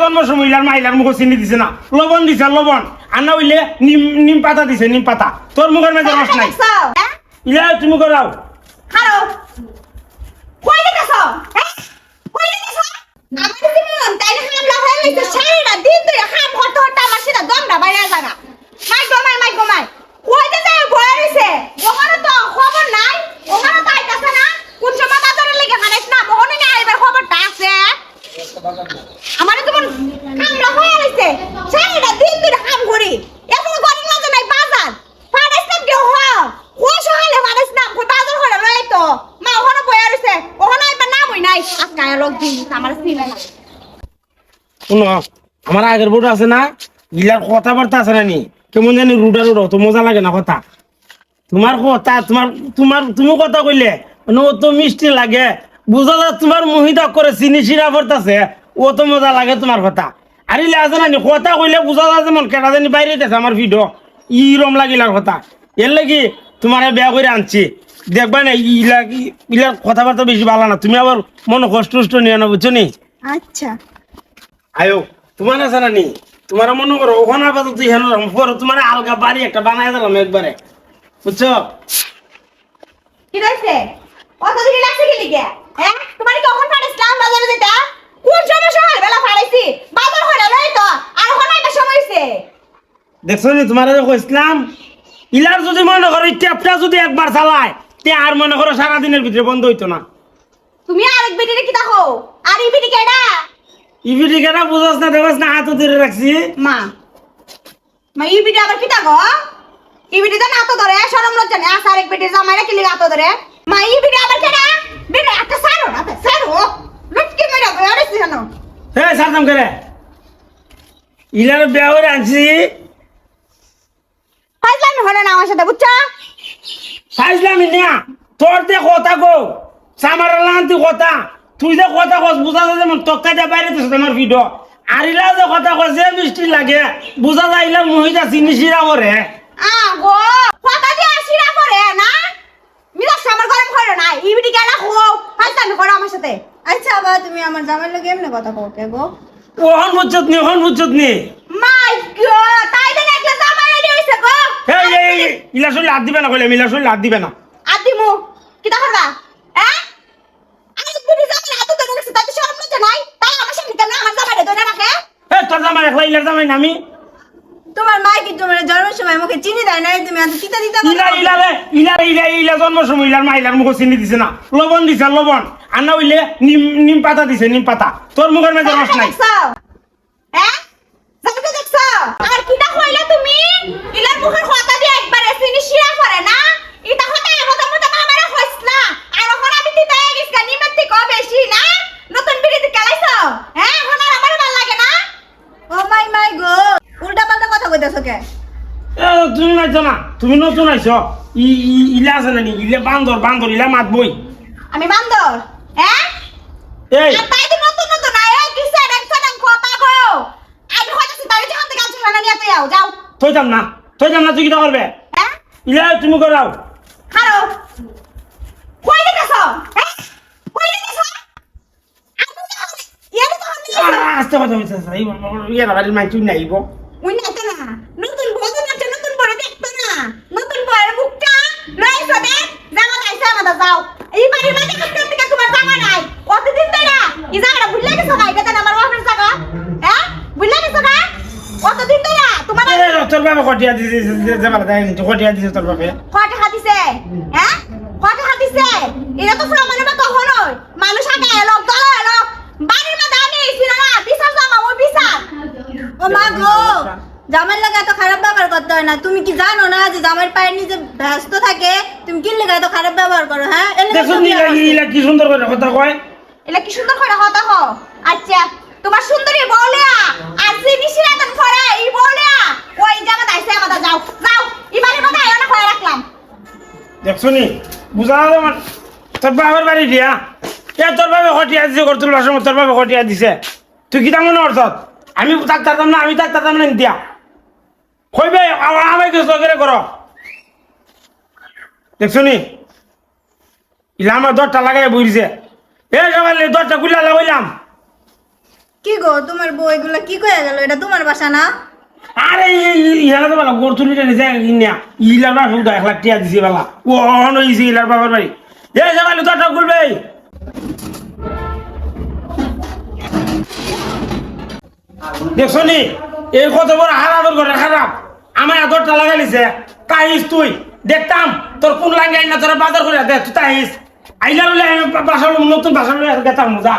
জন্ম সময় ইলার মাইলার মুখ চিনি দিছে না লবণ দিছে লবণ আর না হইলে নিম পাতা দিছে নিম পাতা তোর মুখের মধ্যে রস নাই ইলা তুমি করাও খারো কই দিতেছো কই দিতেছো আমার জীবন তাইলে হামলা হয়ে গেছে সারাটা দিন ধরে হাম হতে হতে আমার সেটা দমটা বাইরে জায়গা মাই গোমাই কইতে যায় বয়ে রইছে ওখানে তো খবর নাই ওখানে তো আইতাছে না কোন সময় বাজারে লেগে হারাইছ না ওখানে না আইবার খবরটা আছে আমার জীবন হামলা হয়ে গেছে সারাটা দিন ধরে হাম ঘুরি এখন ঘরে না নাই বাজার ফাড়াইছ না কেউ হ ও সকালে ফাড়াইছ না কই বাজার হলো লই তো মা ওখানে বয়ে রইছে ওখানে আইবার না বই নাই আজকে লোক দিন আমার সিনে না শুনো আমার আগের বউটা আছে না ইলার কথাবার্তা আছে না নি কেমন জানি রুডা রুডা তো মজা লাগে না কথা তোমার কথা তুমি কথা কইলে ও তো মিষ্টি লাগে বুঝা যায় তোমার মহিদা করে চিনি শিরা পড়তাছে ও তো মজা লাগে তোমার কথা আর ইলা আছে না নি কথা কইলে বুঝা যায় যেমন কেটা জানি বাইরে দিতেছে আমার ভিডিও ইরম লাগিলার কথা এর লাগি তোমার বেয়া করে আনছি দেখবা না ইলার কথাবার্তা বেশি ভালো না তুমি আবার মনে কষ্ট নিয়ে না বুঝছো নি আচ্ছা আয়ো তোমার আছে না নি তোমার মনে করো ওখানে আপাতত হেন পরে তোমার আলগা বাড়ি একটা বানায় দিলাম একবারে বুঝছো কি হইছে কত দিন লাগছে কি লিগে হ্যাঁ তোমার কি কখন ফাড়াইছিলাম বাজারে যেটা কোন সময় সকাল বেলা ফাড়াইছি বাজার হলো লই তো আর ওখানে আইবার সময় হইছে দেখছো নি তোমার যে কইছিলাম ইলার যদি মনে করো ট্যাপটা যদি একবার চালায় তে আর মনে করো সারাদিনের ভিতরে বন্ধ হইতো না তুমি আরেক বেটিরে কি দেখো আর এই বেটি কেডা ইভিডি কেনা বুঝাস না দেখছ না হাত ধরে রাখছি মা এই বেটি আবার কি দেখো এই বেটি তো না তো ধরে শরম লজ্জা নেই আসার এক বেটি জামাইরা কি লিগা তো ধরে মা এই বেটি আবার কেডা বেটা একটা সারো না সারো লটকে মেরা বয়ারেছি জানো হে সারদাম করে ইলার বেয়া হয়ে আনছি ফাইজলামি হলো না আমার সাথে বুঝছো ফাইজলামি না তোর যে কথা গো সামার লান্তি কথা তুই যে কথা কস বুঝা যায় যেমন তক্কা দিয়ে বাইরে দিছ তোমার ভিডিও আর ইলা যে কথা কস যে মিষ্টি লাগে বুঝা যায় ইলা মহিলা চিনি শিরা করে গো কথা দিয়ে আসিরা করে না মিলা আমার গরম করে না এই বিটি কেডা হো ফাইজলামি করো আমার সাথে আচ্ছা বাবা তুমি আমার জামাইর লগে এমনি কথা কওতে গো ওহন বুঝছত নি মাই গড তাই দেন একলা জামাই রেডি হইছে গো এই ইলা শুনলে হাত দিবে না কইলে ইলা শুনলে হাত দিবে না আদিমু কি তা করবা হ্যাঁ আমি বিটি জামাই হাতে ধরে রাখছি তাতে শরম লজ্জা নাই তাই আমার সামনে কেন আমার জামাইরে ধরে রাখে তোর জামাই একলা ইলার জামাই না আমি তোমার মা কি তোমার জন্মের সময় মুখে চিনি দেয় না তুমি এত চিতা দিতা ইলা জন্ম সময় ইলার মাইলার মুখ চিনি দিছে না লবণ দিছে লবণ আর না হইলে নিম পাতা দিছে নিম পাতা তোর মুখের মধ্যে রস নাই হ্যাঁ জামাইকে দেখছো আর কিটা কইলা তুমি ইলার মুখের কথা দিয়ে একবারে চিনি শিরা করে না এটা হতে মতো আমারে হইছলা আর ওখানে আমি দিতে গেছি নিমের থেকে বেশি না নতুন বিড়ি দিতে লাইছো হ্যাঁ এখন আর আমার ভালো লাগে না ও মাই গো উল্টা পাল্টা কথা কইতাছো কে তুমি নাইছো না তুমি নতুন আইছো ইলা আছে না নি ইলা বান্দর ইলা মাত বই আমি বান্দর হ্যাঁ এই আর তাই দিন নতুন নাই এই কিসে দেখছ না কথা কো আমি কইতাছি তাই যখন থেকে আছো না নিয়ে যাও থইতাম না তুই কি করবে হ্যাঁ ইলা তুমি করাও খারো কই দিতেছো হ্যাঁ কই দিতেছো আস্তে কথা হইছে ইয়ার বাড়ির মাই তুই নাইব ওই না তো না নতুন বদন আছে নতুন বড় দেখতো না নতুন বড় মুখটা লইছো দেখ জামা আইছে আমাদের যাও এই বাড়ির মধ্যে কত থেকে তোমার জামা নাই কতদিন ধরে এই জায়গাটা ভুলে গেছো না এটা আমার বাপের জায়গা হ্যাঁ ভুলে গেছো না কতদিন ধরে তোমার তোর বাবা কটিয়া দিছে যাবার দেয়নি তো কটিয়া দিছে তোর বাবা কত হাতিছে হ্যাঁ কত হাতিছে এটা তো প্রমাণ না কখনো মানুষ আগে লোক দল লোক বাড়ির মধ্যে আমি ছিল না বিচার জামা ওই বিচার ও মা গো জামাইর লাগে এত খারাপ ব্যবহার করতে হয় না তুমি কি জানো না যে জামাইর পায়ের নিচে ব্যস্ত থাকে তুমি কি লাগে এত খারাপ ব্যবহার করো হ্যাঁ দেখো ইলা কি সুন্দর করে কথা কয় এলা কি সুন্দর করে কথা হো আচ্ছা তোমার সুন্দরী বলিয়া আর যে নিশিরাতন ফরা এই বলিয়া ওই জামা দাইছে আমাদের যাও এবারে মনে হয় না করে রাখলাম দেখছো নি বুঝা না তোর বাবার বাড়ি দিয়া তোর বাবা কটিয়া দিছে করতুল সময় তোর বাবা কটিয়া দিছে তুই কি তেমন অর্থত আমি থাকতাম না দিয়া কইবে আমায় কিছু করে করো দেখছো নি ইলা আমার দরটা লাগাই বইছে এ সবাই দরটা খুলে লাগাইলাম কি গো তোমার বউ এগুলা কি কয়ে গেল? এটা তোমার বাসা না? আরে ইহারা তো বলা গরতুলিটা নিজে কিনিয়া ইলার বাপ 1,00,000 টাকা দিছে বেলা ও অন হইছে ইলার বাবার বাড়ি এ জামাইলে তো আটক করবে দেখছো নি এই কত বড় হারানোর ঘরে খারাপ আমার আদরটা লাগাইছে তাইস তুই দেখতাম তোর কোন লাইন না তোরা বাজার করে দে তুই তাইস আইলার বাসা নতুন বাসা গেতাম মজা